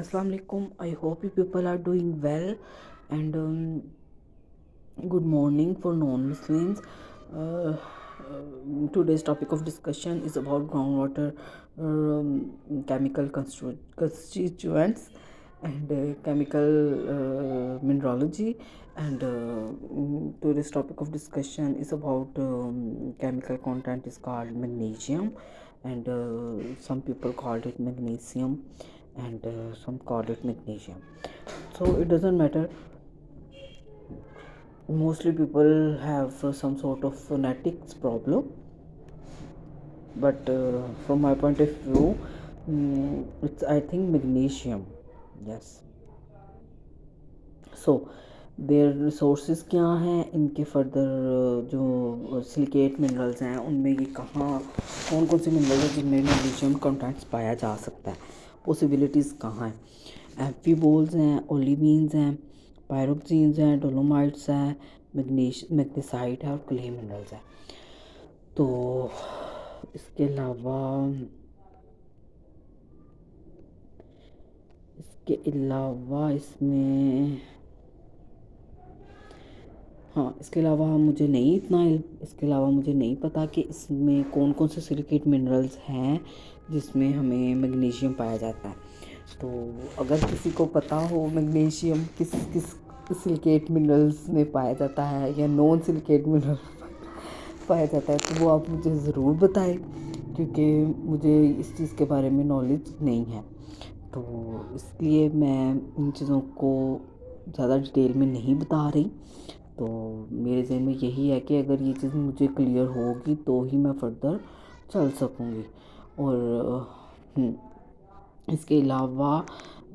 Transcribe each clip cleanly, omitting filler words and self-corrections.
Assalamu alaikum. I hope you people are doing well, and good morning for non-Muslims. Uh, Today's topic of discussion is about groundwater chemical constituents and chemical mineralogy. And today's topic of discussion is about chemical content is called magnesium, and some people called it magnesium, and some call it magnesium. So it doesn't matter. Mostly people have some sort of phonetics problem, but from my point of view, it's I think magnesium. Yes. So there resources क्या हैं इनके further जो silicate minerals हैं उनमें ये कहाँ कौन कौन से मिनरल हैं जिनमें मैग्नीशियम कंटेंट्स पाया जा सकता है, पॉसिबिलिटीज़ कहाँ हैं। एम्फीबोल्स हैं, ओलिवीन्स हैं, पायरोक्सीन्स हैं, डोलोमाइट्स हैं, मैग्नीसाइट है और क्ले मिनरल्स हैं। तो इसके अलावा इसमें इसके अलावा मुझे नहीं पता कि इसमें कौन कौन से सिलिकेट मिनरल्स हैं जिसमें हमें मैग्नीशियम पाया जाता है। तो अगर किसी को पता हो मैग्नीशियम किस किस सिलिकेट मिनरल्स में पाया जाता है या नॉन सिलिकेट मिनरल पाया जाता है तो वो आप मुझे ज़रूर बताएं, क्योंकि मुझे इस चीज़ के बारे में नॉलेज नहीं है। तो इसलिए मैं इन चीज़ों को ज़्यादा डिटेल में नहीं बता रही। तो मेरे ज़हन में यही है कि अगर ये चीज़ मुझे क्लियर होगी तो ही मैं फर्दर चल सकूँगी। और इसके अलावा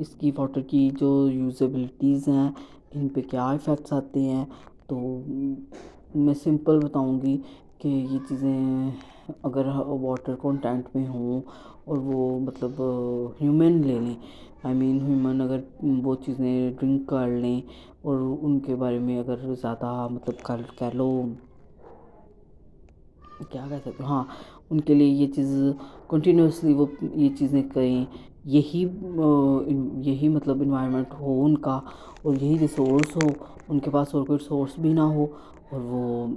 इसकी वाटर की जो यूज़ेबिलिटीज़ हैं, इन पे क्या इफ़ेक्ट्स आते हैं, तो मैं सिंपल बताऊँगी कि ये चीज़ें अगर वाटर कंटेंट में हों और वो मतलब ह्यूमन ले लें, ह्यूमन अगर वो चीज़ें ड्रिंक कर लें और उनके बारे में अगर ज़्यादा मतलब कह लो क्या कह सकते हो, उनके लिए ये चीज़ कंटिन्यूसली वो ये चीज़ें करें, यही मतलब इन्वायरमेंट हो उनका और यही रिसोर्स हो, उनके पास और कोई सोर्स भी ना हो और वो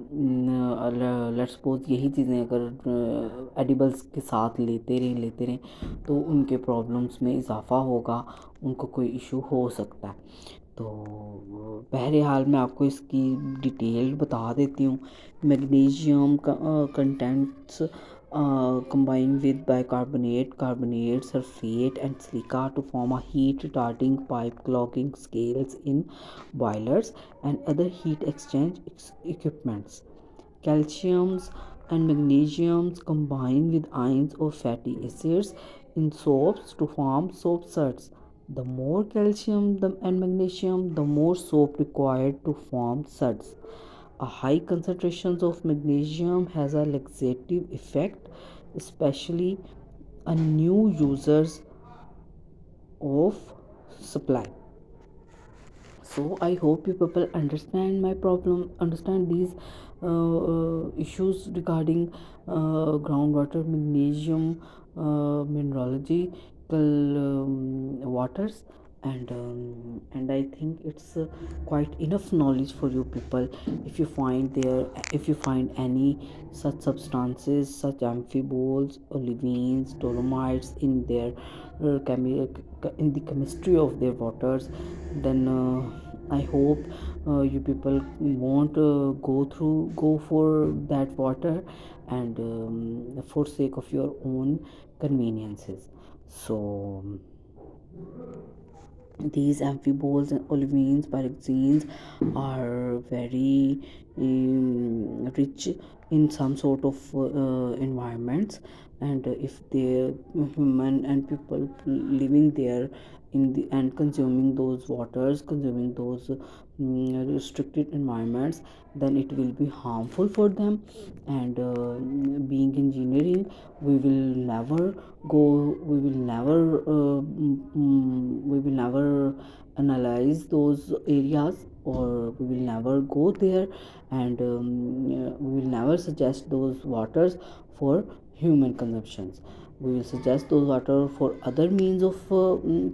लेट्स सपोज यही चीज़ें अगर एडिबल्स के साथ लेते रहें तो उनके प्रॉब्लम्स में इजाफ़ा होगा, उनको कोई इशू हो सकता है। तो बहरहाल मैं आपको इसकी डिटेल बता देती हूँ। Magnesium contents combined with bicarbonate, carbonate, sulfate and silica to form a heat retarding pipe clogging scales in boilers and other heat exchange equipments. Calciums and magnesiums combine with ions or fatty acids in soaps to form soap suds. The more calcium and magnesium, the more soap required to form suds. A high concentration of magnesium has a laxative effect, especially on new users of supply. So I hope you people understand my problem, understand these issues regarding groundwater magnesium mineralogical waters, and I think it's quite enough knowledge for you people. If you find any such substances such amphiboles, olivines, dolomites in their in the chemistry of their waters, then I hope you people won't go for that water and for sake of your own conveniences. So these amphiboles and olivines, pyroxenes are very rich in some sort of environments, and if the human and people living there in the and consuming those waters, consuming those restricted environments, then it will be harmful for them. And being engineering, we will never we will never analyze those areas, or we will never go there, and we will never suggest those waters for human consumptions. we will suggest those water for other means of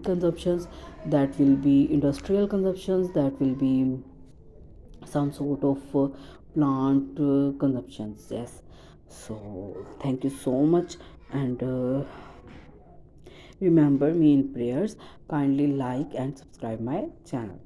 consumptions, that will be industrial consumptions, that will be some sort of plant consumptions. Yes, so thank you so much, and remember me in prayers. Kindly like and subscribe my channel.